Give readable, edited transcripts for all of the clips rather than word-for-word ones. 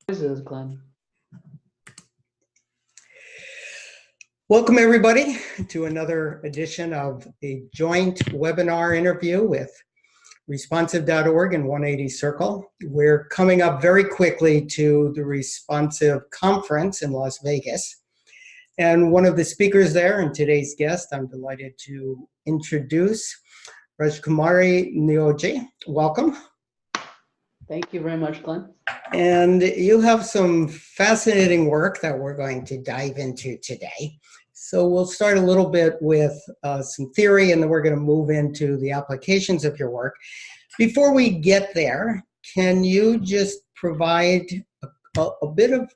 Is Glenn. Welcome everybody to another edition of a joint webinar interview with responsive.org and 180 Circle. We're coming up very quickly to the Responsive Conference in Las Vegas. And one of the speakers there and today's guest, I'm delighted to introduce Rajkumari Neogy. Welcome. Thank you very much, Glenn. And you have some fascinating work that we're going to dive into today. So we'll start a little bit with some theory, and then we're going to move into the applications of your work. Before we get there, can you just provide a bit of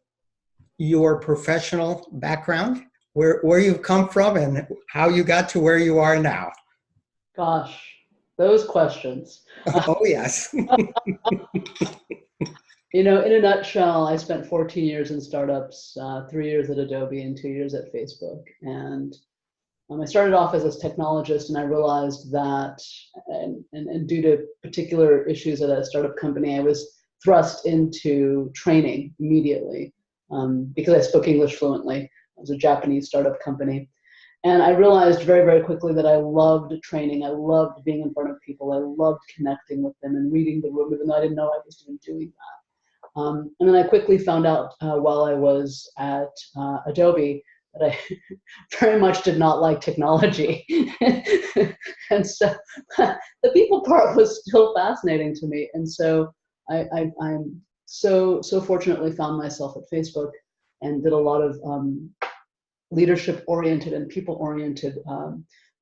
your professional background, where you've come from and how you got to where you are now? Gosh, those questions. Oh, yes. You know, in a nutshell, I spent 14 years in startups, 3 years at Adobe and 2 years at Facebook. And I started off as a technologist, and I realized that, and due to particular issues at a startup company, I was thrust into training immediately because I spoke English fluently. It was a Japanese startup company. And I realized very, very quickly that I loved training. I loved being in front of people. I loved connecting with them and reading the room, even though I didn't know I was even doing that. And then I quickly found out while I was at Adobe that I very much did not like technology. And so the people part was still fascinating to me. And so I'm so fortunately found myself at Facebook and did a lot of leadership-oriented and people-oriented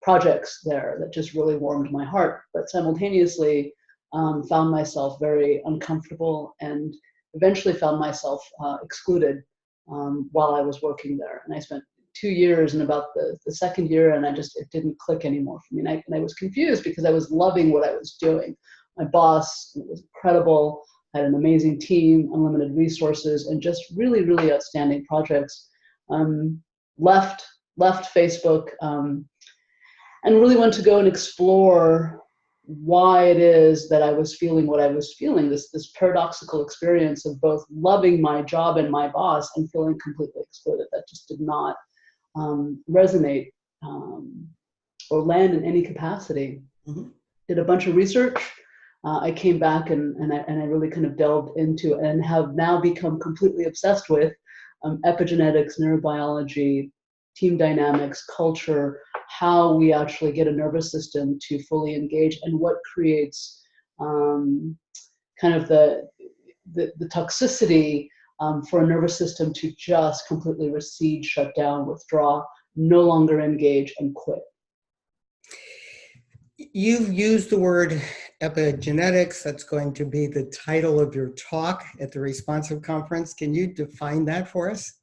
projects there that just really warmed my heart, but simultaneously found myself very uncomfortable and eventually found myself excluded while I was working there. And I spent 2 years, and about the second year, and it didn't click anymore for me. And I was confused because I was loving what I was doing. My boss was incredible, had an amazing team, unlimited resources, and just really, really outstanding projects. Left Facebook and really went to go and explore why it is that I was feeling what I was feeling, this paradoxical experience of both loving my job and my boss and feeling completely excluded. That just did not resonate or land in any capacity. Mm-hmm. Did a bunch of research. I came back and I really kind of delved into and have now become completely obsessed with epigenetics, neurobiology, team dynamics, culture, how we actually get a nervous system to fully engage, and what creates kind of the toxicity for a nervous system to just completely recede, shut down, withdraw, no longer engage, and quit. You've used the word epigenetics. That's going to be the title of your talk at the Responsive Conference. Can you define that for us?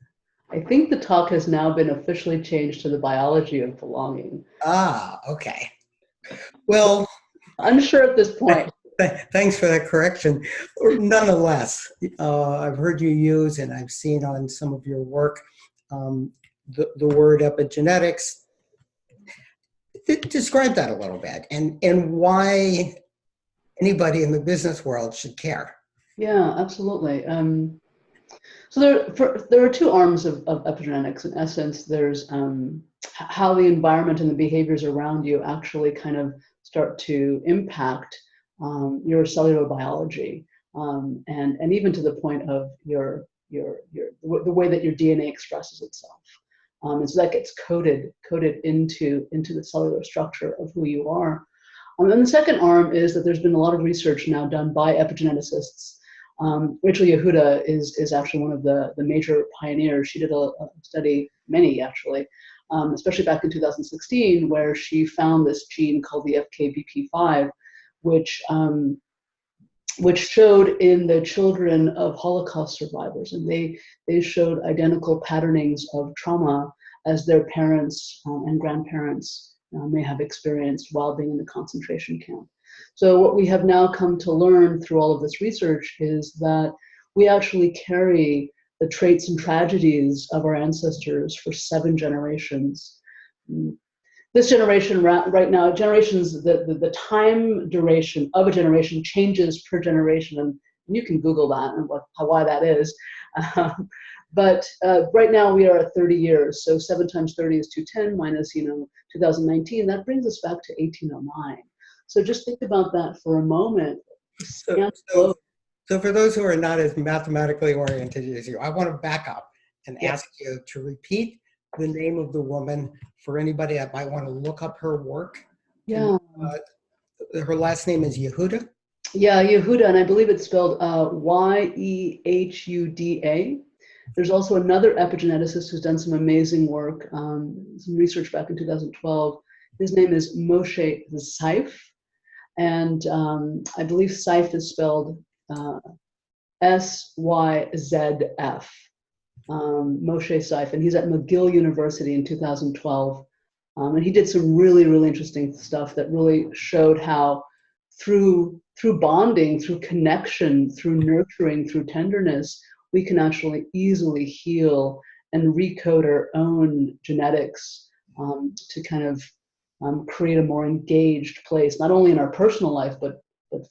I think the talk has now been officially changed to the biology of belonging. Ah, okay. Well, unsure at this point. Thanks for that correction. Nonetheless, I've heard you use, and I've seen on some of your work, the word epigenetics. Describe that a little bit, and why anybody in the business world should care. Yeah, absolutely. So there are two arms of epigenetics. In essence, there's how the environment and the behaviors around you actually kind of start to impact your cellular biology, and even to the point of the way that your DNA expresses itself. And so that gets coded into the cellular structure of who you are. And the second arm is that there's been a lot of research now done by epigeneticists. Rachel Yehuda is actually one of the major pioneers. She did a study, many actually, especially back in 2016, where she found this gene called the FKBP5, which showed in the children of Holocaust survivors, and they showed identical patternings of trauma as their parents and grandparents may have experienced while being in the concentration camp. So what we have now come to learn through all of this research is that we actually carry the traits and tragedies of our ancestors for 7 generations. This generation right now, generations, the time duration of a generation changes per generation, and You can Google that and why that is. But right now we are at 30 years. So 7 times 30 is 210 minus, 2019. That brings us back to 1809. So just think about that for a moment. So, so for those who are not as mathematically oriented as you, I want to back up and ask you to repeat the name of the woman for anybody that might want to look up her work. Yeah. Her last name is Yehuda? Yeah, Yehuda, and I believe it's spelled Yehuda. There's also another epigeneticist who's done some amazing work, some research back in 2012. His name is Moshe Seif, and I believe Seif is spelled SYZF. Moshe Seif, and he's at McGill University in 2012. And he did some really, really interesting stuff that really showed how through bonding, through connection, through nurturing, through tenderness, we can actually easily heal and recode our own genetics to kind of create a more engaged place, not only in our personal life, but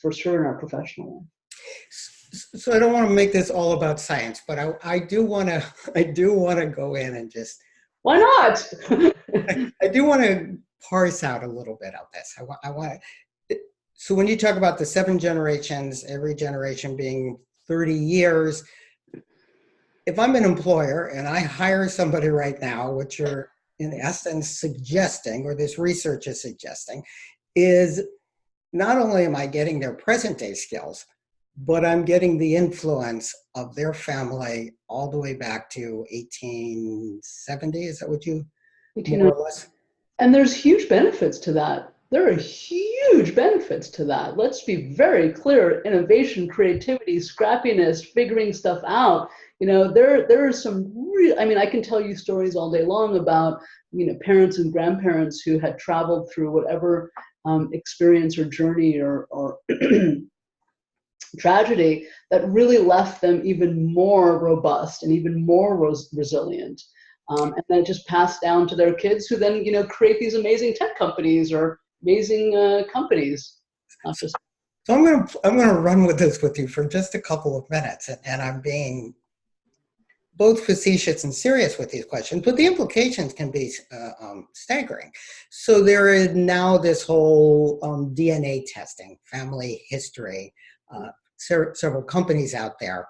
for sure in our professional life. So I don't want to make this all about science, but I do want to go in and just. Why not? I do want to parse out a little bit of this. I want to. So when you talk about the 7 generations, every generation being 30 years, if I'm an employer and I hire somebody right now, what you're in essence suggesting, or this research is suggesting, is not only am I getting their present day skills, but I'm getting the influence of their family all the way back to 1870. Is that what you, more or less? And there's huge benefits to that. There are huge benefits to that. Let's be very clear. Innovation, creativity, scrappiness, figuring stuff out. There are some real, I can tell you stories all day long about, parents and grandparents who had traveled through whatever experience or journey or tragedy that really left them even more robust and even more resilient. And then it just passed down to their kids, who then, create these amazing tech companies or amazing companies. So I'm gonna run with this with you for just a couple of minutes, and I'm being both facetious and serious with these questions, but the implications can be staggering. So there is now this whole DNA testing, family history, several companies out there,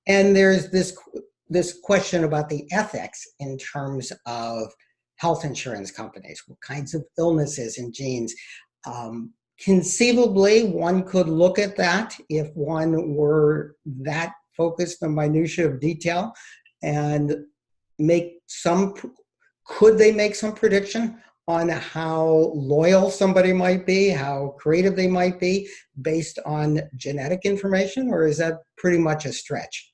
and there's this question about the ethics in terms of health insurance companies, what kinds of illnesses and genes. Conceivably, one could look at that if one were that focused on minutiae of detail and could they make some prediction on how loyal somebody might be, how creative they might be based on genetic information, or is that pretty much a stretch?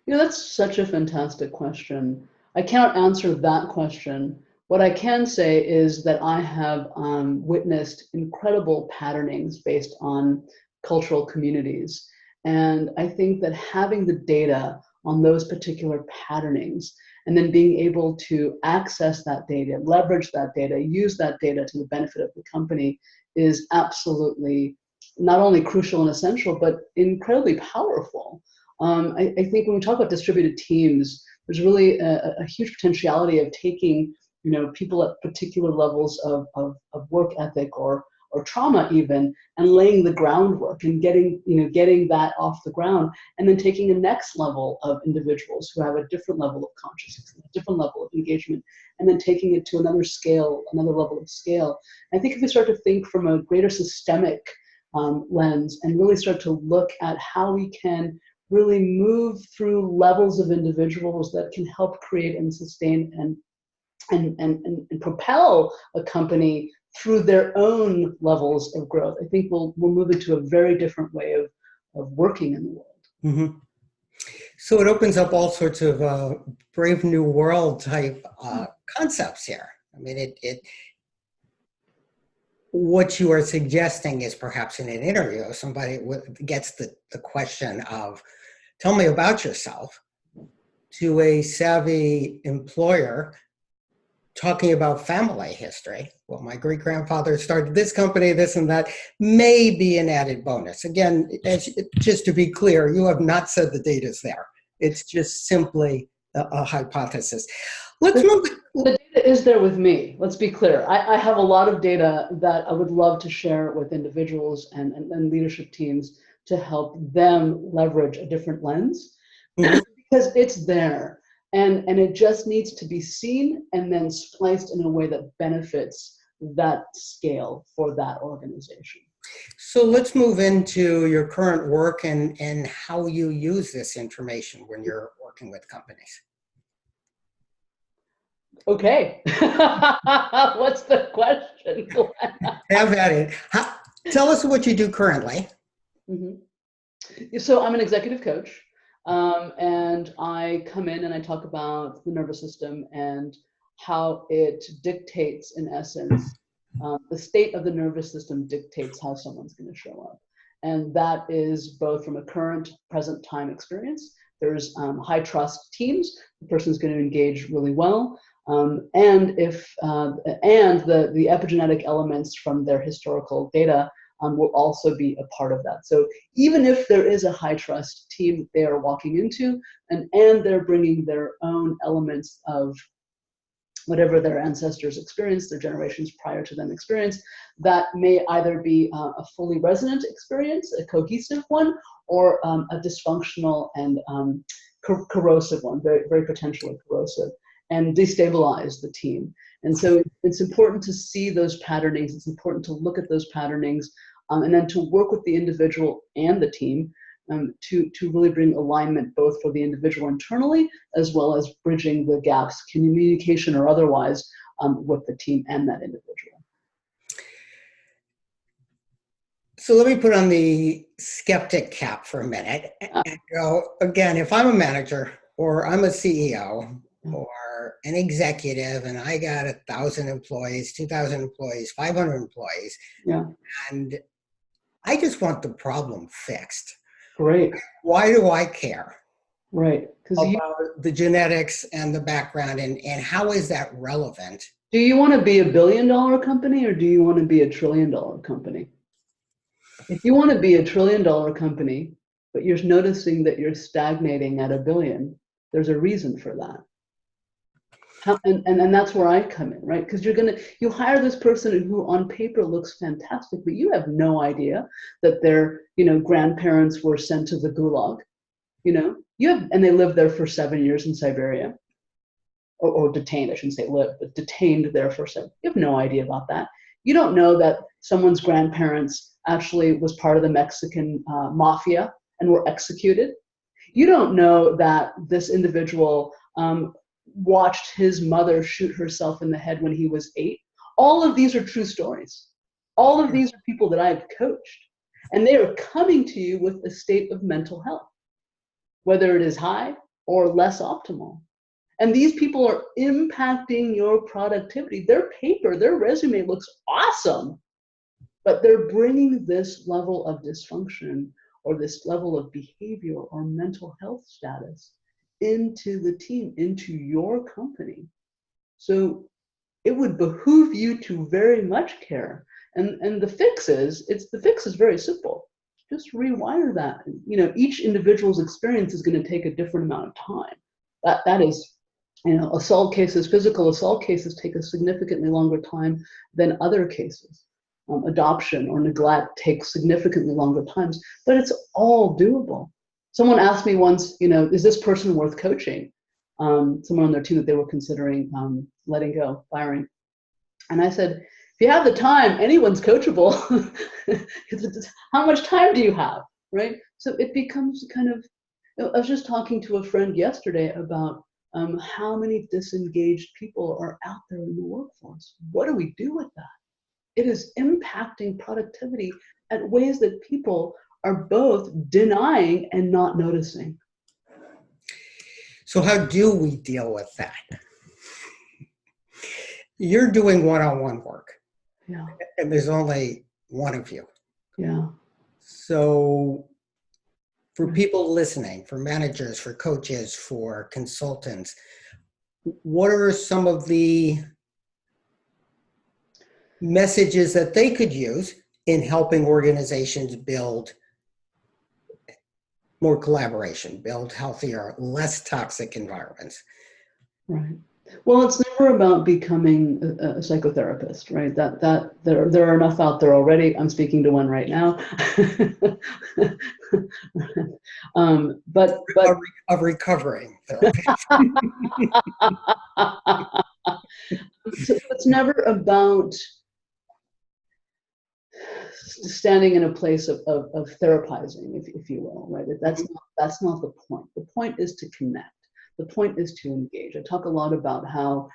That's such a fantastic question. I cannot answer that question. What I can say is that I have witnessed incredible patternings based on cultural communities. And I think that having the data on those particular patternings and then being able to access that data, leverage that data, use that data to the benefit of the company is absolutely not only crucial and essential, but incredibly powerful. I think when we talk about distributed teams, there's really a huge potentiality of taking people at particular levels of work ethic or trauma even, and laying the groundwork and getting that off the ground, and then taking a next level of individuals who have a different level of consciousness, a different level of engagement, and then taking it to another scale, another level of scale. I think if we start to think from a greater systemic lens and really start to look at how we can really move through levels of individuals that can help create and sustain and propel a company through their own levels of growth, I think we'll move into a very different way of working in the world. Mm-hmm. So it opens up all sorts of Brave New World type concepts here. I mean, what you are suggesting is perhaps in an interview, somebody gets the question of, tell me about yourself, to a savvy employer. talking about family history. Well, my great-grandfather started this company, this and that, may be an added bonus. Again, just to be clear, you have not said the data is there. It's just simply a hypothesis. Let's move. The data is there with me. Let's be clear. I have a lot of data that I would love to share with individuals and leadership teams to help them leverage a different lens, because it's there. And it just needs to be seen and then spliced in a way that benefits that scale for that organization. So let's move into your current work and how you use this information when you're working with companies. Okay. What's the question, Glenn? Have at it. Tell us what you do currently. So I'm an executive coach. And I come in and I talk about the nervous system and how it dictates, in essence, the state of the nervous system dictates how someone's going to show up. And that is both from a current, present time experience. There's high trust teams. The person's going to engage really well. And the epigenetic elements from their historical data will also be a part of that. So even if there is a high trust team that they are walking into, and they're bringing their own elements of whatever their ancestors experienced, their generations prior to them experienced, that may either be a fully resonant experience, a cohesive one, or a dysfunctional and corrosive one, very, very potentially corrosive, and destabilize the team. And so it's important to see those patternings. It's important to look at those patternings, and then to work with the individual and the team to really bring alignment both for the individual internally, as well as bridging the gaps, communication or otherwise, with the team and that individual. So let me put on the skeptic cap for a minute and go, again, if I'm a manager or I'm a CEO or an executive and I got 1,000 employees, 2,000 employees, 500 employees, and I just want the problem fixed. Great. Why do I care? Right. About the genetics and the background, and how is that relevant? Do you want to be $1 billion company or do you want to be $1 trillion company? If you want to be $1 trillion company, but you're noticing that you're stagnating at $1 billion, there's a reason for that. And that's where I come in, right? Because you hire this person who on paper looks fantastic, but you have no idea that their, grandparents were sent to the gulag, and they lived there for 7 years in Siberia, or detained, I shouldn't say lived, but detained there for 7. You have no idea about that. You don't know that someone's grandparents actually was part of the Mexican mafia and were executed. You don't know that this individual watched his mother shoot herself in the head when he was 8. All of these are true stories. All of these are people that I've coached. And they are coming to you with a state of mental health, whether it is high or less optimal. And these people are impacting your productivity. Their paper, their resume looks awesome, but they're bringing this level of dysfunction or this level of behavior or mental health status into the team, into your company. So it would behoove you to very much care. And the fix is very simple. Just rewire that. Each individual's experience is going to take a different amount of time. That is, assault cases, physical assault cases take a significantly longer time than other cases. Adoption or neglect takes significantly longer times, but it's all doable. Someone asked me once, is this person worth coaching? Someone on their team that they were considering letting go, firing. And I said, if you have the time, anyone's coachable. How much time do you have, right? So it becomes kind of, I was just talking to a friend yesterday about how many disengaged people are out there in the workforce. What do we do with that? It is impacting productivity at ways that people are both denying and not noticing. So how do we deal with that? You're doing one-on-one work. Yeah. And there's only one of you. Yeah. So for people listening, for managers, for coaches, for consultants, what are some of the messages that they could use in helping organizations build more collaboration, build healthier, less toxic environments. Right. Well, it's never about becoming a psychotherapist, right? That there are enough out there already. I'm speaking to one right now. But a recovering therapist. So it's never about standing in a place of therapizing, if you will, right? That's not the point. The point is to connect. The point is to engage. I talk a lot about how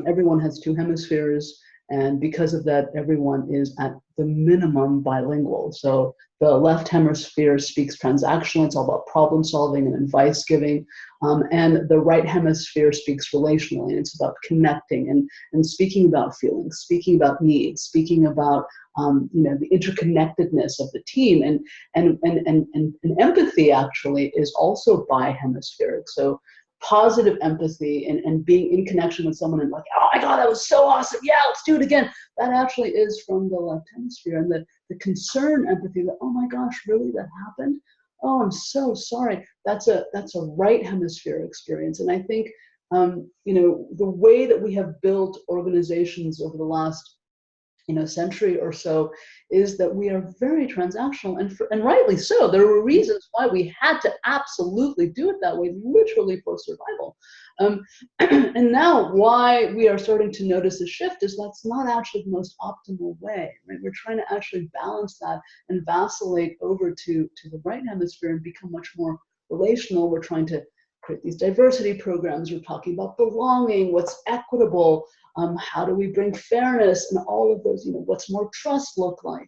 everyone has two hemispheres, and because of that, everyone is at the minimum bilingual. So the left hemisphere speaks transactional. It's all about problem solving and advice giving. And the right hemisphere speaks relationally. And it's about connecting and speaking about feelings, speaking about needs, speaking about the interconnectedness of the team. And empathy actually is also bi-hemispheric. So positive empathy and being in connection with someone and like, oh my God, that was so awesome. Yeah, let's do it again. That actually is from the left hemisphere. And the concern empathy that, oh my gosh, really, that happened? Oh, I'm so sorry. That's a right hemisphere experience. And I think, the way that we have built organizations over the last century or so is that we are very transactional, and rightly so. There were reasons why we had to absolutely do it that way, literally for survival. And now why we are starting to notice a shift is that's not actually the most optimal way, right? We're trying to actually balance that and vacillate over to the right hemisphere and become much more relational. We're trying to create these diversity programs. We're talking about belonging, what's equitable, how do we bring fairness, and all of those, what's more trust look like?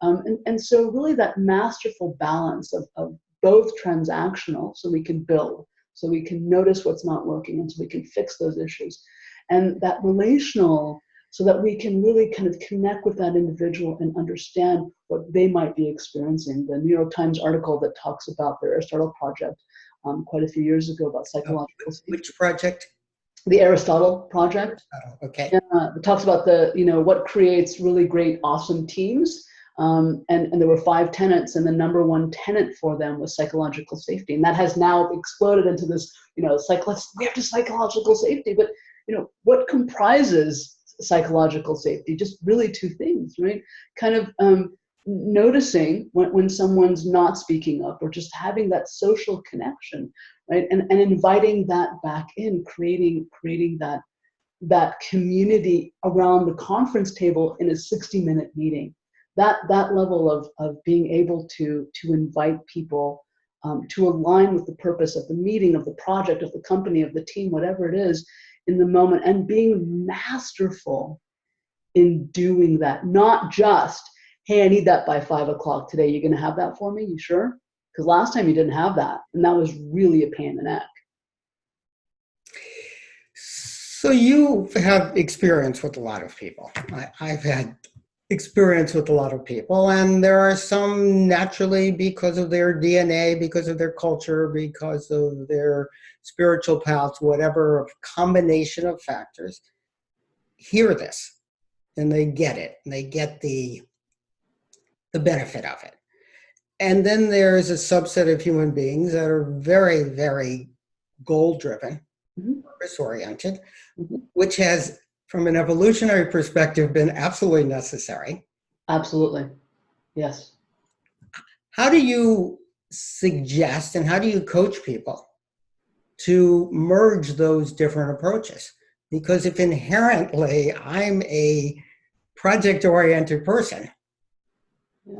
And so really that masterful balance of both transactional, so we can build, so we can notice what's not working, and so we can fix those issues, and that relational, so that we can really kind of connect with that individual and understand what they might be experiencing. The New York Times article that talks about the Aristotle project quite a few years ago about psychological safety. Which project? The Aristotle project. Okay. It talks about what creates really great, awesome teams. And there were 5 tenets, and the number one tenet for them was psychological safety. And that has now exploded into this, we have to psychological safety. But, what comprises psychological safety? Just really 2 things, right? Kind of noticing when someone's not speaking up, or just having that social connection, right? And inviting that back in, creating that community around the conference table in a 60-minute meeting. That level of being able to invite people to align with the purpose of the meeting, of the project, of the company, of the team, whatever it is, in the moment, and being masterful in doing that. Not just, hey, I need that by 5 o'clock today. You're going to have that for me? You sure? Because last time you didn't have that, and that was really a pain in the neck. So you have experience with a lot of people. I've had experience with a lot of people, and there are some naturally, because of their DNA, because of their culture, because of their spiritual paths, whatever combination of factors, hear this and they get it, and they get the benefit of it. And then there's a subset of human beings that are very, very goal-driven, purpose-oriented, which has, from an evolutionary perspective, been absolutely necessary. Absolutely. Yes. How do you suggest and how do you coach people to merge those different approaches? Because if inherently I'm a project-oriented person,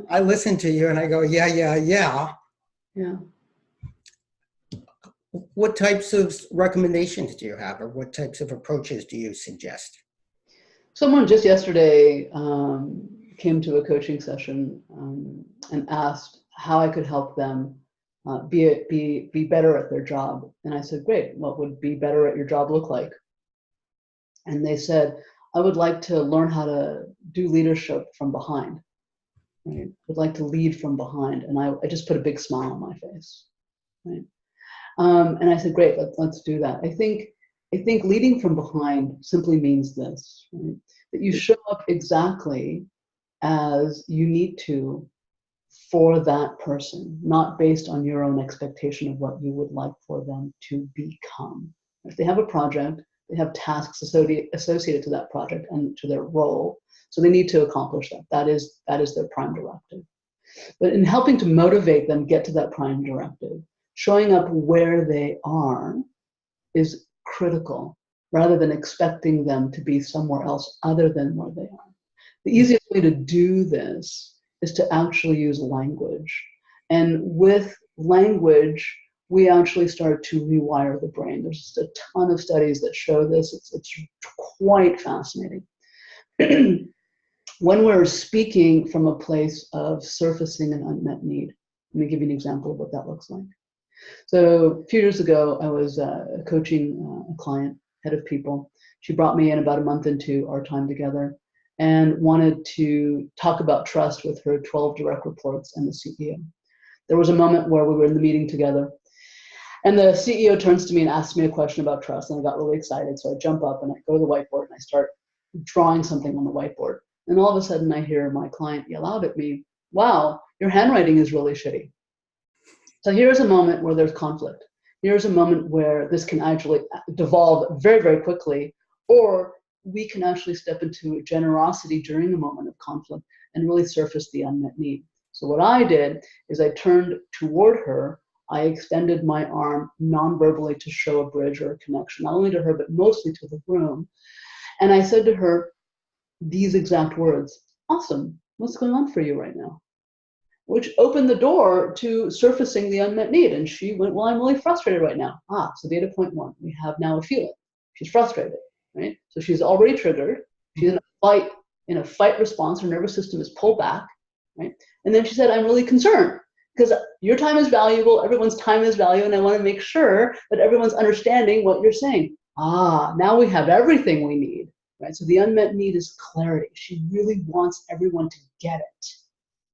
I listen to you and I go, yeah. What types of recommendations do you have, or what types of approaches do you suggest? Someone just yesterday came to a coaching session and asked how I could help them be better at their job. And I said, great, what would be better at your job look like? And they said, I would like to learn how to do leadership from behind. Right? Would like to lead from behind. And I just put a big smile on my face. Right? And I said, great, let's do that. I think I think leading from behind simply means this, right? That you show up exactly as you need to for that person, not based on your own expectation of what you would like for them to become. If they have a project, they have tasks associated to that project and to their role, so they need to accomplish that. That is their prime directive. But in helping to motivate them get to that prime directive, showing up where they are is critical, rather than expecting them to be somewhere else other than where they are. The easiest way to do this is to actually use language. And with language, we actually start to rewire the brain. There's just a ton of studies that show this. It's quite fascinating. When we're speaking from a place of surfacing an unmet need, let me give you an example of what that looks like. So a few years ago, I was coaching a client, head of people. She brought me in about a month into our time together and wanted to talk about trust with her 12 direct reports and the CEO. There was a moment where we were in the meeting together, and the CEO turns to me and asks me a question about trust, and I got really excited. So I jump up and I go to the whiteboard and I start drawing something on the whiteboard. And all of a sudden I hear my client yell out at me, "Wow, your handwriting is really shitty." So here's a moment where there's conflict. Here's a moment where this can actually devolve very, very quickly, or we can actually step into generosity during a moment of conflict and really surface the unmet need. So what I did is I turned toward her. I extended my arm non-verbally to show a bridge or a connection, not only to her, but mostly to the room. And I said to her these exact words: "Awesome, what's going on for you right now?" Which opened the door to surfacing the unmet need. And she went, "Well, I'm really frustrated right now." So data point one, we have now a feeling. She's frustrated, right? So she's already triggered. She's in a fight response. Her nervous system is pulled back, right? And then she said, "I'm really concerned because your time is valuable, everyone's time is valuable, and I want to make sure that everyone's understanding what you're saying." Now we have everything we need, right? So the unmet need is clarity. She really wants everyone to get it,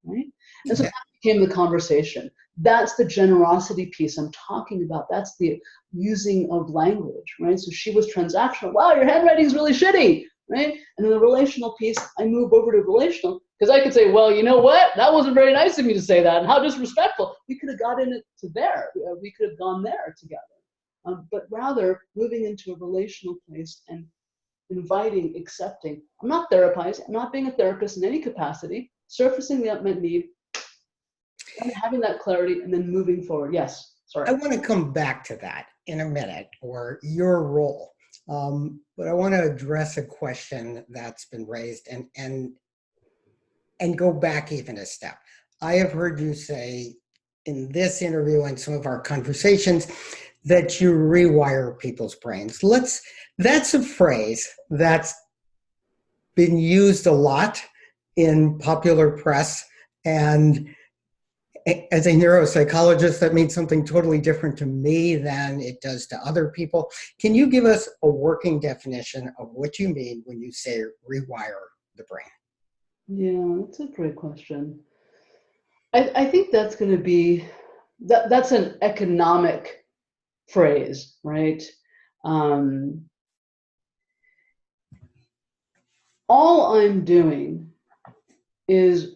right? And so that became the conversation. That's the generosity piece I'm talking about. That's the using of language, right? So she was transactional. "Wow, your handwriting is really shitty," right? And in the relational piece, I move over to relational because I could say, "Well, you know what? That wasn't very nice of me to say that, and how disrespectful." We could have gotten it to there. We could have gone there together. But rather moving into a relational place and inviting, accepting. I'm not therapizing. I'm not being a therapist in any capacity. Surfacing the unmet need, and having that clarity, and then moving forward. Yes, sorry. I want to come back to that in a minute, or your role. But I want to address a question that's been raised and go back even a step. I have heard you say in this interview and some of our conversations that you rewire people's brains. That's a phrase that's been used a lot in popular press, and as a neuropsychologist, that means something totally different to me than it does to other people. Can you give us a working definition of what you mean when you say rewire the brain? Yeah, that's a great question. I think that's going to be, that's an economic phrase, right? All I'm doing is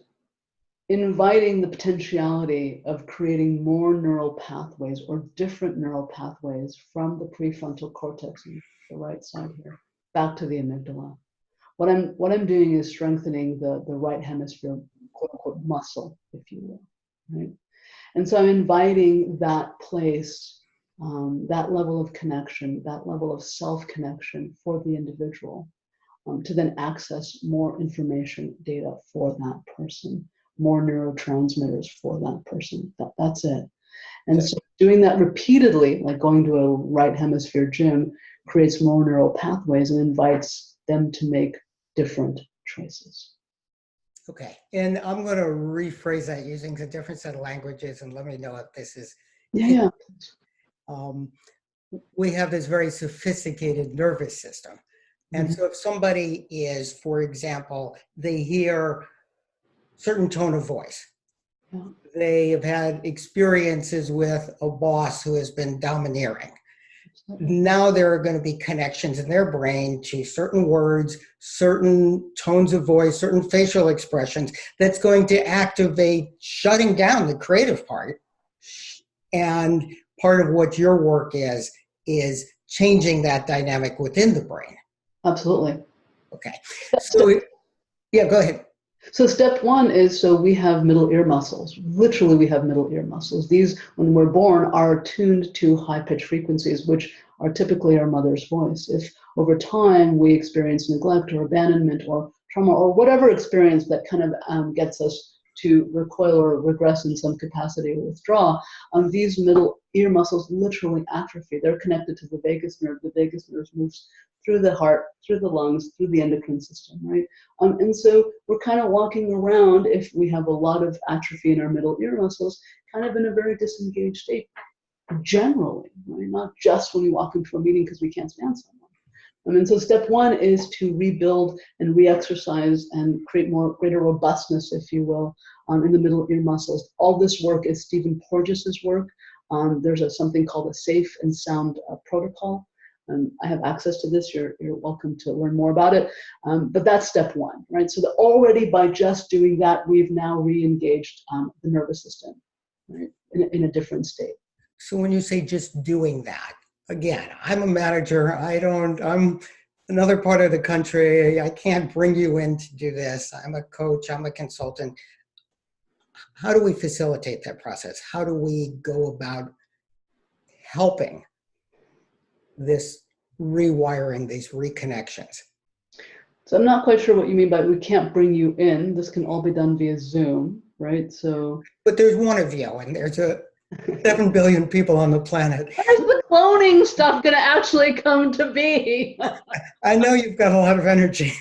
inviting the potentiality of creating more neural pathways or different neural pathways from the prefrontal cortex, the right side here, back to the amygdala. What I'm doing is strengthening the right hemisphere, quote unquote, muscle, if you will, right? And so I'm inviting that place, that level of connection, that level of self-connection for the individual, to then access more information, data for that person, more neurotransmitters for that person. That's it. And so doing that repeatedly, like going to a right hemisphere gym, creates more neural pathways and invites them to make different choices. Okay, and I'm going to rephrase that using a different set of languages, and let me know if this is. Yeah. We have this very sophisticated nervous system. And so if somebody is, for example, they hear certain tone of voice, they have had experiences with a boss who has been domineering, now there are going to be connections in their brain to certain words, certain tones of voice, certain facial expressions that's going to activate shutting down the creative part. And part of what your work is changing that dynamic within the brain. Absolutely. Okay. So, yeah, go ahead. So step one is, so we have middle ear muscles. Literally, we have middle ear muscles. These, when we're born, are tuned to high-pitched frequencies, which are typically our mother's voice. If over time we experience neglect or abandonment or trauma or whatever experience that kind of gets us to recoil or regress in some capacity or withdraw, these middle ear muscles literally atrophy. They're connected to the vagus nerve. The vagus nerve moves through the heart, through the lungs, through the endocrine system, right? And so we're kind of walking around, if we have a lot of atrophy in our middle ear muscles, kind of in a very disengaged state, generally, right? Not just when we walk into a meeting because we can't stand someone. And so step one is to rebuild and re-exercise and create greater robustness, if you will, in the middle ear muscles. All this work is Stephen Porges's work. There's something called a safe and sound protocol. I have access to this. You're welcome to learn more about it. But that's step one, right? So that already by just doing that, we've now re-engaged the nervous system, right, in a different state. So when you say just doing that, again, I'm a manager. I'm another part of the country. I can't bring you in to do this. I'm a coach. I'm a consultant. How do we facilitate that process? How do we go about helping this rewiring, these reconnections? So I'm not quite sure what you mean by we can't bring you in. This can all be done via Zoom, right? So, but there's one of you, and there's 7 billion people on the planet. Where's the cloning stuff going to actually come to be? I know you've got a lot of energy.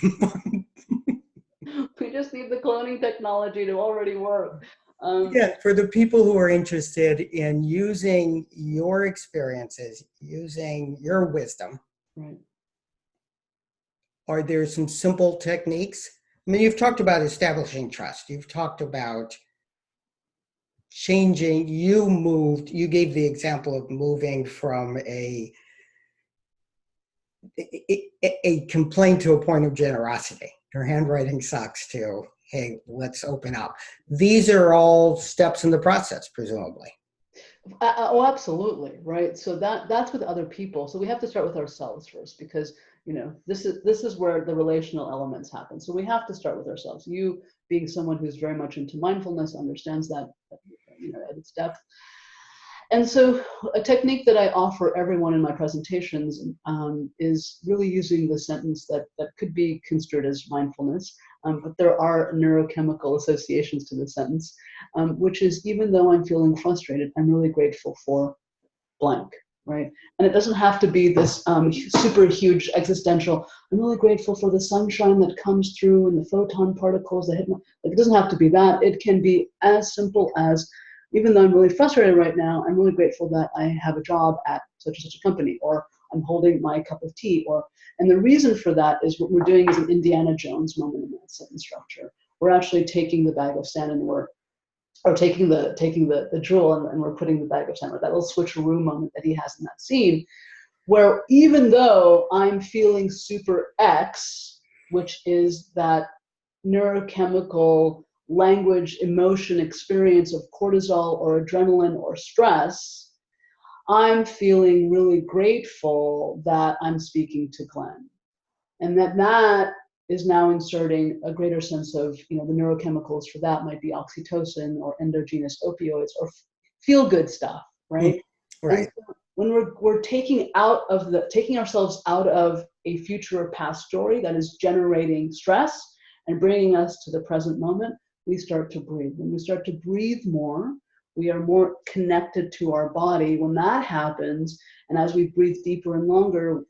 We just need the cloning technology to already work. Yeah, for the people who are interested in using your experiences, using your wisdom, right. Are there some simple techniques? I mean, you've talked about establishing trust. You've talked about changing. You gave the example of moving from a complaint to a point of generosity. Your handwriting sucks to, hey, let's open up. These are all steps in the process, presumably. Oh, absolutely, right. So that's with other people. So we have to start with ourselves first, because this is where the relational elements happen. So we have to start with ourselves. You, being someone who's very much into mindfulness, understands that at its depth. And so a technique that I offer everyone in my presentations is really using the sentence that could be construed as mindfulness, but there are neurochemical associations to the sentence, which is, even though I'm feeling frustrated, I'm really grateful for blank, right? And it doesn't have to be this super huge existential, I'm really grateful for the sunshine that comes through and the photon particles that hit my, it doesn't have to be that. It can be as simple as, even though I'm really frustrated right now, I'm really grateful that I have a job at such and such a company, or I'm holding my cup of tea, and the reason for that is what we're doing is an Indiana Jones moment in that sentence structure. We're actually taking the bag of sand and taking the jewel and we're putting the bag of sand, or that little switcheroo moment that he has in that scene, where even though I'm feeling super X, which is that neurochemical language, emotion, experience of cortisol or adrenaline or stress, I'm feeling really grateful that I'm speaking to Glenn. And that is now inserting a greater sense of, the neurochemicals for that might be oxytocin or endogenous opioids or feel-good stuff, right? Right. And so when we're taking ourselves out of a future or past story that is generating stress and bringing us to the present moment, we start to breathe. When we start to breathe more, we are more connected to our body. When that happens, and as we breathe deeper and longer,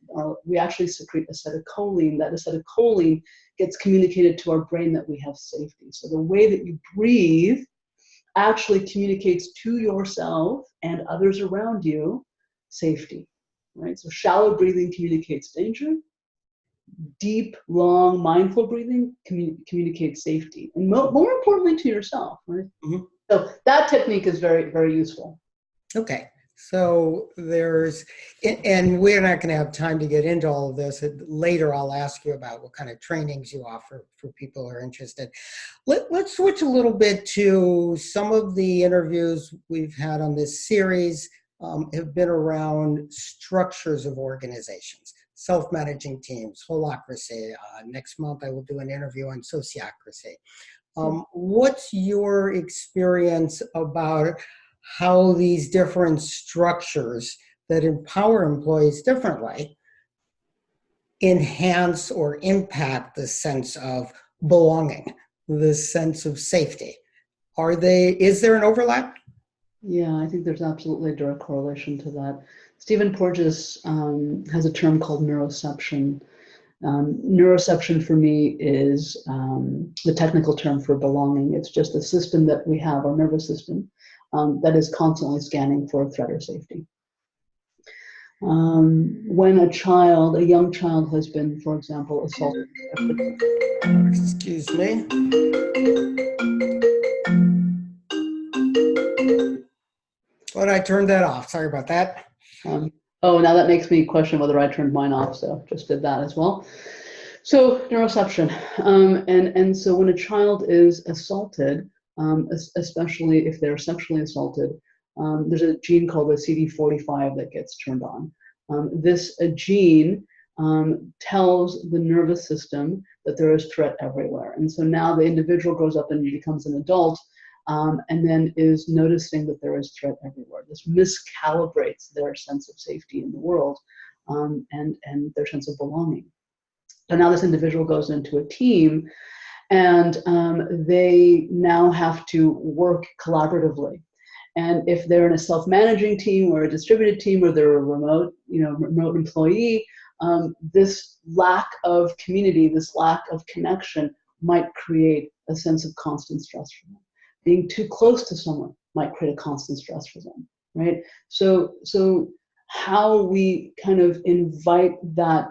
we actually secrete acetylcholine. That acetylcholine gets communicated to our brain that we have safety. So the way that you breathe actually communicates to yourself and others around you safety, right? So shallow breathing communicates danger. Deep, long, mindful breathing communicates safety, and more importantly to yourself, right? Mm-hmm. So that technique is very, very useful. Okay. So there's, and we're not going to have time to get into all of this. Later, I'll ask you about what kind of trainings you offer for people who are interested. Let's switch a little bit to some of the interviews we've had on this series have been around structures of organizations, self-managing teams, holacracy. Next month, I will do an interview on sociocracy. What's your experience about how these different structures that empower employees differently enhance or impact the sense of belonging, the sense of safety? Is there an overlap? Yeah, I think there's absolutely a direct correlation to that. Stephen Porges has a term called neuroception. Neuroception for me is the technical term for belonging. It's just a system that we have, our nervous system, that is constantly scanning for threat or safety. When a young child has been, for example, assaulted. Excuse me. But I turned that off. Sorry about that. Now that makes me question whether I turned mine off, so just did that as well. So neuroception, and so when a child is assaulted, especially if they're sexually assaulted, there's a gene called the CD45 that gets turned on. This gene tells the nervous system that there is threat everywhere, and so now the individual grows up and becomes an adult, and then is noticing that there is threat everywhere. This miscalibrates their sense of safety in the world, and their sense of belonging. So now this individual goes into a team, and they now have to work collaboratively. And if they're in a self-managing team or a distributed team, or they're a remote employee, this lack of community, this lack of connection might create a sense of constant stress for them. Being too close to someone might create a constant stress for them, right? So how we kind of invite that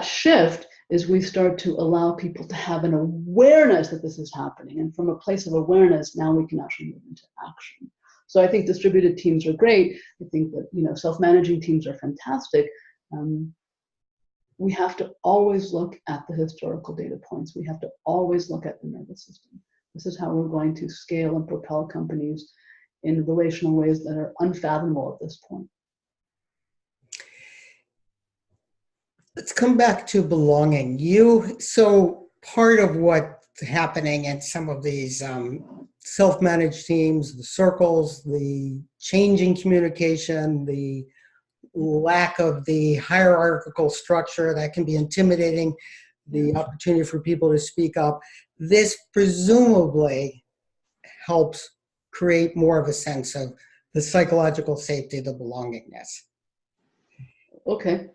shift is we start to allow people to have an awareness that this is happening. And from a place of awareness, now we can actually move into action. So I think distributed teams are great. I think that self-managing teams are fantastic. We have to always look at the historical data points. We have to always look at the nervous system. This is how we're going to scale and propel companies in relational ways that are unfathomable at this point. Let's come back to belonging. So part of what's happening in some of these self-managed teams, the circles, the changing communication, the lack of the hierarchical structure that can be intimidating, the opportunity for people to speak up, this presumably helps create more of a sense of the psychological safety, the belongingness. Okay.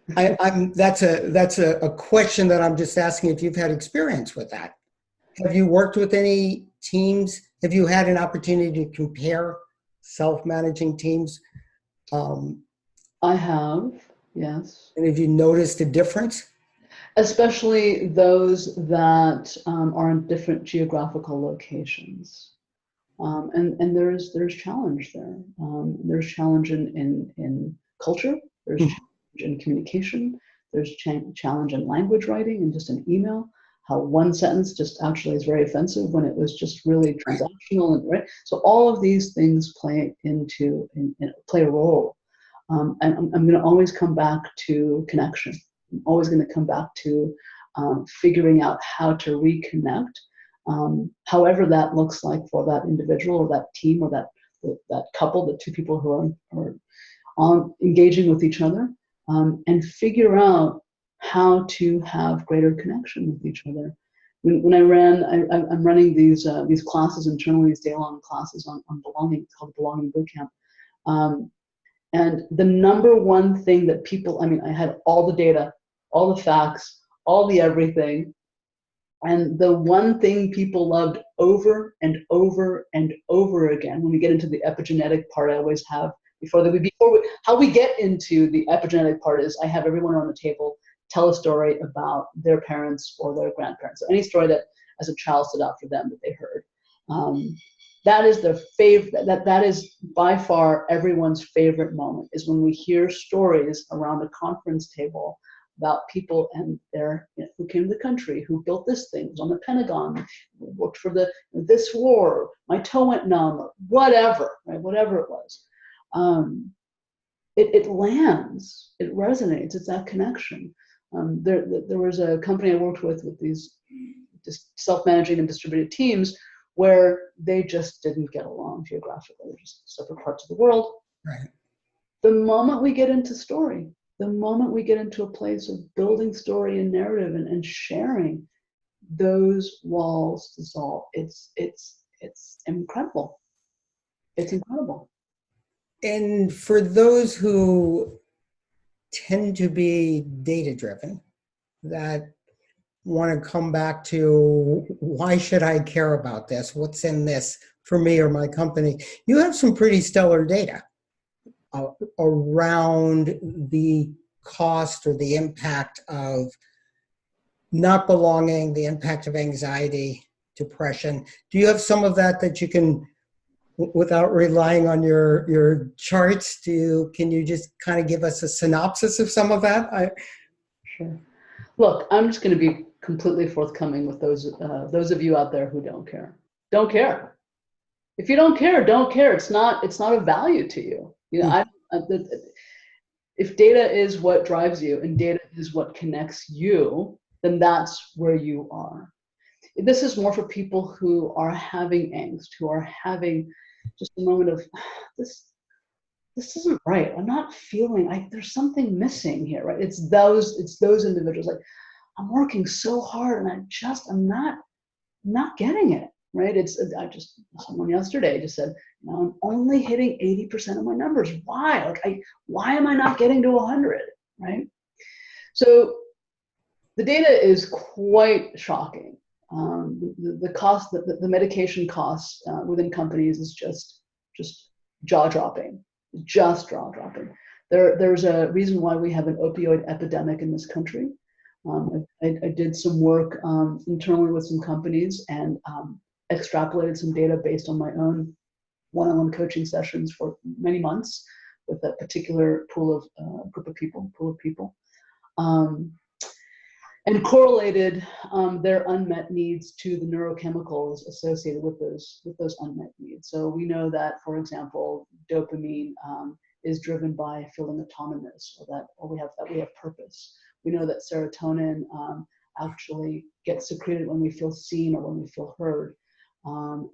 That's a question that I'm just asking if you've had experience with that. Have you worked with any teams? Have you had an opportunity to compare self-managing teams? I have, yes. And have you noticed a difference? Especially those that are in different geographical locations. And there's challenge there. There's challenge in culture, there's challenge in communication, there's challenge in language writing and just an email, how one sentence just actually is very offensive when it was just really transactional, right? So all of these things play a role. And I'm going to always come back to connection. I'm always going to come back to figuring out how to reconnect, however that looks like for that individual or that team or that couple, the two people who are engaging with each other, and figure out how to have greater connection with each other. When I'm running these classes internally, these day-long classes on belonging. It's called Belonging Bootcamp. And the number one thing that people, I had all the data, all the facts, all the everything, and the one thing people loved over and over and over again, when we get into the epigenetic part, I always have, how we get into the epigenetic part is I have everyone around the table tell a story about their parents or their grandparents. So any story that as a child stood out for them that they heard. that is their favorite, that is by far everyone's favorite moment, is when we hear stories around a conference table about people and their, who came to the country, who built this thing, was on the Pentagon, worked for this war, my toe went numb, or whatever, right? Whatever it was. It lands, it resonates, it's that connection. There was a company I worked with these just self-managing and distributed teams where they just didn't get along geographically. They're just separate parts of the world. Right. The moment we get into story, the moment we get into a place of building story and narrative and sharing, those walls dissolve. It's incredible. It's incredible. And for those who tend to be data-driven, that want to come back to, why should I care about this? What's in this for me or my company? You have some pretty stellar data around the cost or the impact of not belonging, the impact of anxiety, depression. Do you have some of that you can, without relying on your charts, can you just kind of give us a synopsis of some of that? Sure. Look, I'm just going to be completely forthcoming with those of you out there who don't care. Don't care. If you don't care, don't care. It's not of value to you. If data is what drives you and data is what connects you, then that's where you are. This is more for people who are having angst, who are having just a moment of, this isn't right. I'm not feeling, there's something missing here, right? It's those individuals, like, I'm working so hard and I'm not getting it, right? Someone yesterday just said, I'm only hitting 80% of my numbers. Why? Why am I not getting to 100, right? So the data is quite shocking. The cost, the medication costs within companies is just jaw-dropping, just jaw-dropping. There's a reason why we have an opioid epidemic in this country. I did some work internally with some companies and extrapolated some data based on my own one-on-one coaching sessions for many months with a particular pool of people. And correlated their unmet needs to the neurochemicals associated with those unmet needs. So we know that, for example, dopamine is driven by feeling autonomous, or that we have purpose. We know that serotonin actually gets secreted when we feel seen or when we feel heard.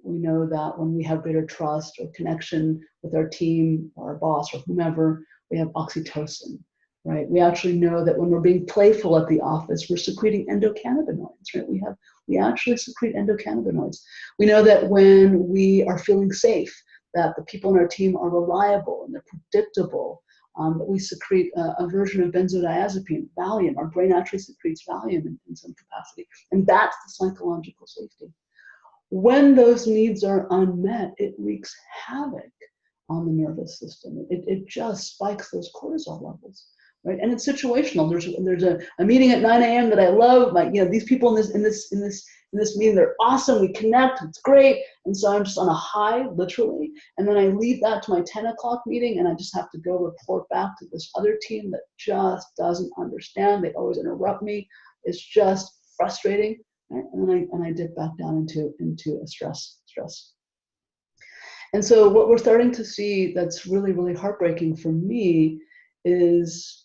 We know that when we have greater trust or connection with our team or our boss or whomever, we have oxytocin. Right. We actually know that when we're being playful at the office, we're secreting endocannabinoids. Right. We actually secrete endocannabinoids. We know that when we are feeling safe, that the people in our team are reliable and they're predictable. That we secrete a version of benzodiazepine, Valium. Our brain actually secretes Valium in some capacity, and that's the psychological safety. When those needs are unmet, it wreaks havoc on the nervous system. It just spikes those cortisol levels. Right, and it's situational. There's a meeting at 9 a.m. that I love. These people in this meeting, they're awesome. We connect. It's great. And so I'm just on a high, literally. And then I leave that to my 10 o'clock meeting, and I just have to go report back to this other team that just doesn't understand. They always interrupt me. It's just frustrating. Right? And I dip back down into a stress. And so what we're starting to see that's really, really heartbreaking for me is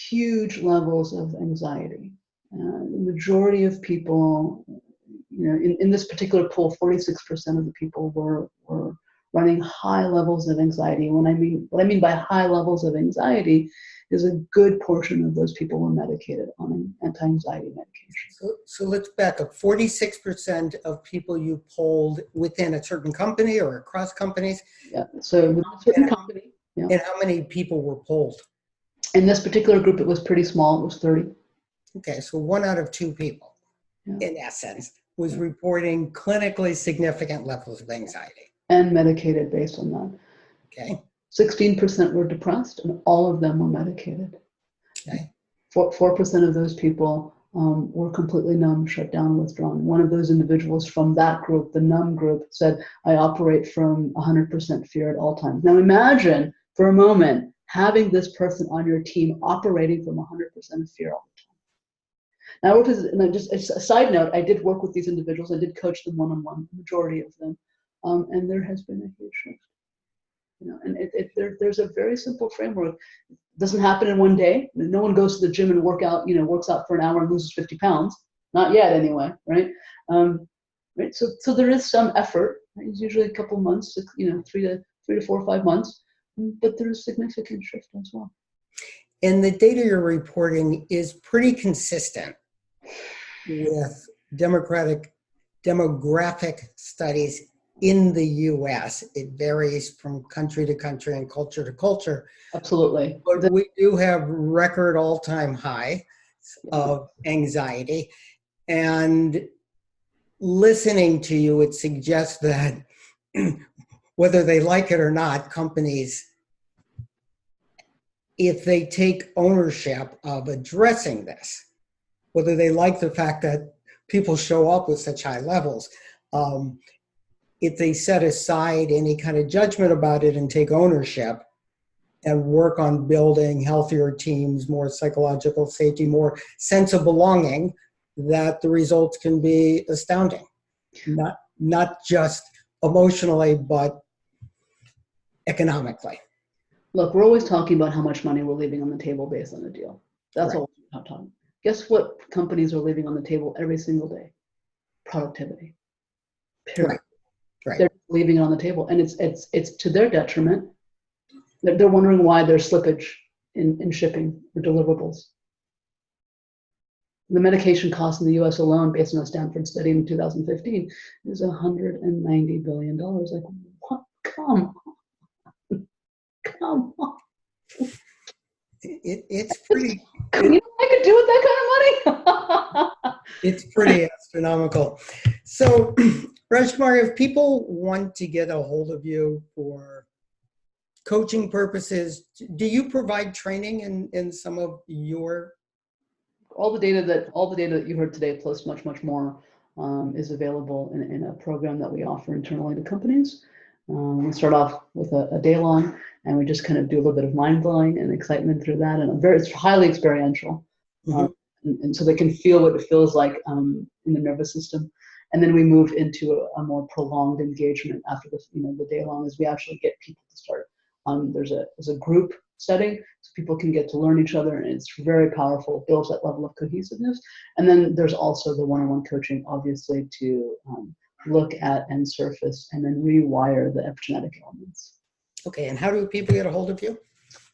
huge levels of anxiety. The majority of people, in this particular poll, 46% of the people were running high levels of anxiety. What I mean by high levels of anxiety is a good portion of those people were medicated on an anti-anxiety medication. So let's back up. 46% of people you polled within a certain company or across companies? Yeah, so within a certain company. Yeah. And how many people were polled? In this particular group, it was pretty small. It was 30. Okay, so 1 out of 2 people, in essence, was reporting clinically significant levels of anxiety. And medicated based on that. Okay. 16% were depressed, and all of them were medicated. Okay. 4% of those people were completely numb, shut down, withdrawn. One of those individuals from that group, the numb group, said, I operate from 100% fear at all times. Now imagine for a moment having this person on your team operating from 100% of fear all the time. Now, and just a side note, I did work with these individuals. I did coach them one-on-one, the majority of them, and there has been a huge shift. And there's a very simple framework. It doesn't happen in one day. No one goes to the gym and works out for an hour and loses 50 pounds. Not yet, anyway, right? Right. So there is some effort. Right? It's usually a couple of months, 3 to 4 or 5 months, but there's significant shift as well. And the data you're reporting is pretty consistent with demographic studies in the US. It varies from country to country and culture to culture. Absolutely. But we do have record all-time high of anxiety. And listening to you, it suggests that whether they like it or not, companies, if they take ownership of addressing this, whether they like the fact that people show up with such high levels, if they set aside any kind of judgment about it and take ownership and work on building healthier teams, more psychological safety, more sense of belonging, that the results can be astounding. Not just emotionally, but economically. Look, we're always talking about how much money we're leaving on the table based on a deal. That's all we're talking. Guess what companies are leaving on the table every single day? Productivity. Period. Right. They're leaving it on the table, and it's to their detriment. They're wondering why there's slippage in shipping or deliverables. The medication cost in the U.S. alone, based on a Stanford study in 2015, is $190 billion. Like, what? Come on. It's pretty. I could do with that kind of money. It's pretty astronomical. So, Rajkumari, if people want to get a hold of you for coaching purposes, do you provide training in some of your? All the data that you heard today, plus much more, is available in a program that we offer internally to companies. We start off with a day long, and we just kind of do a little bit of mind blowing and excitement through that, and it's highly experiential, and so they can feel what it feels like in the nervous system. And then we move into a more prolonged engagement after the day long, as we actually get people to start. There's a group setting, so people can get to learn each other, and it's very powerful. It builds that level of cohesiveness. And then there's also the one-on-one coaching, obviously, to look at and surface and then rewire the epigenetic elements. Okay, and how do people get a hold of you?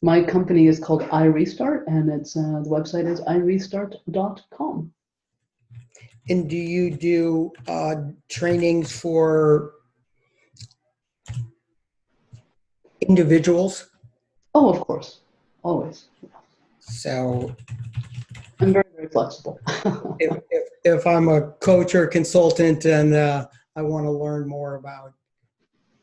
My company is called iRestart, and it's the website is irestart.com. And do you do trainings for individuals? Oh, of course, always. So I'm very, very flexible. if I'm a coach or consultant and I want to learn more about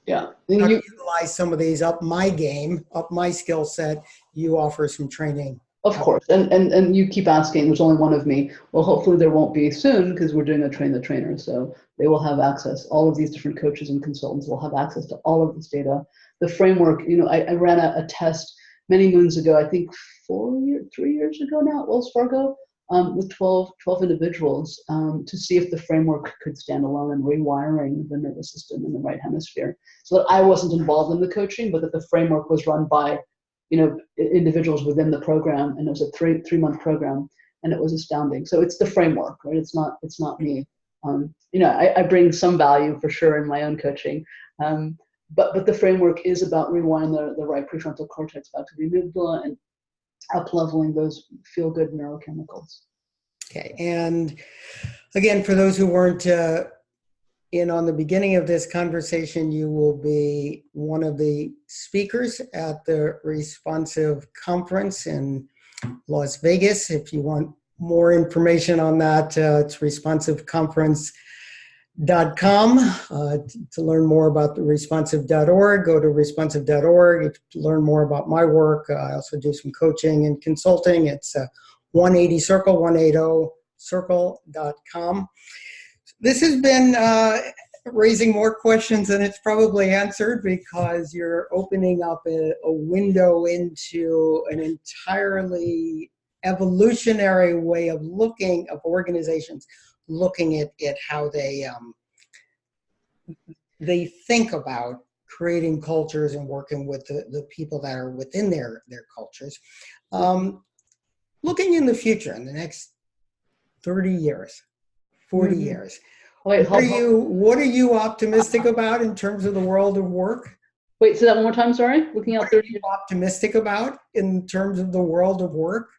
how to utilize some of these, up my game, up my skill set, you offer some training. Of course, and you keep asking, there's only one of me. Well, hopefully there won't be soon, because we're doing a train the trainer, so they will have access. All of these different coaches and consultants will have access to all of this data. The framework, I ran a test many moons ago, I think 3 years ago now at Wells Fargo, with 12 individuals, to see if the framework could stand alone in rewiring the nervous system in the right hemisphere. So that I wasn't involved in the coaching, but that the framework was run by individuals within the program, and it was a three-month program, and it was astounding. So it's the framework, right? It's not me. I bring some value for sure in my own coaching, but the framework is about rewiring the right prefrontal cortex back to the amygdala and up-leveling those feel-good neurochemicals. Okay, and again, for those who weren't in on the beginning of this conversation, you will be one of the speakers at the Responsive Conference in Las Vegas. If you want more information on that, it's responsiveconference.com. To learn more about the responsive.org, go to responsive.org. To learn more about my work, I also do some coaching and consulting. It's 180 Circle, 180 circle.com. This has been raising more questions than it's probably answered, because you're opening up a window into an entirely evolutionary way of looking of organizations, looking at how they think about creating cultures and working with the people that are within their cultures. Looking in the future, in the next 30 years, 40 years, Wait, what are you optimistic about in terms of the world of work? Wait, say that one more time, sorry? Looking out 30 years. What are you optimistic about in terms of the world of work?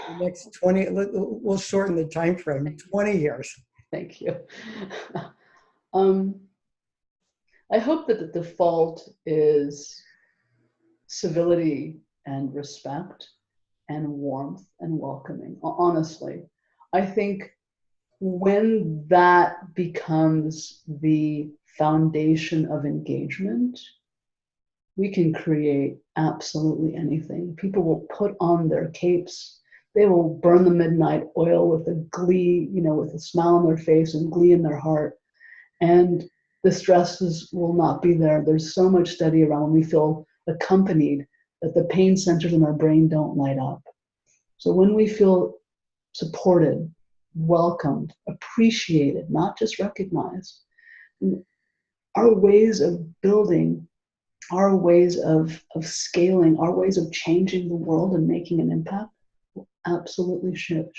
The next 20, we'll shorten the time frame, 20 years. Thank you. I hope that the default is civility and respect and warmth and welcoming. Honestly, I think when that becomes the foundation of engagement, we can create absolutely anything. People will put on their capes. They will burn the midnight oil with a glee, with a smile on their face and glee in their heart. And the stresses will not be there. There's so much study around when we feel accompanied that the pain centers in our brain don't light up. So when we feel supported, welcomed, appreciated, not just recognized, our ways of building, our ways of scaling, our ways of changing the world and making an impact will absolutely shift.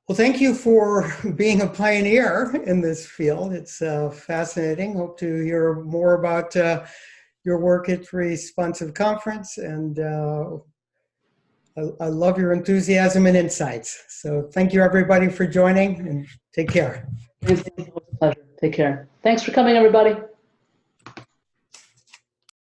Well, thank you for being a pioneer in this field. It's fascinating. Hope to hear more about your work at Responsive Conference, and I love your enthusiasm and insights. So thank you, everybody, for joining, and take care. It was a pleasure. Take care. Thanks for coming, everybody.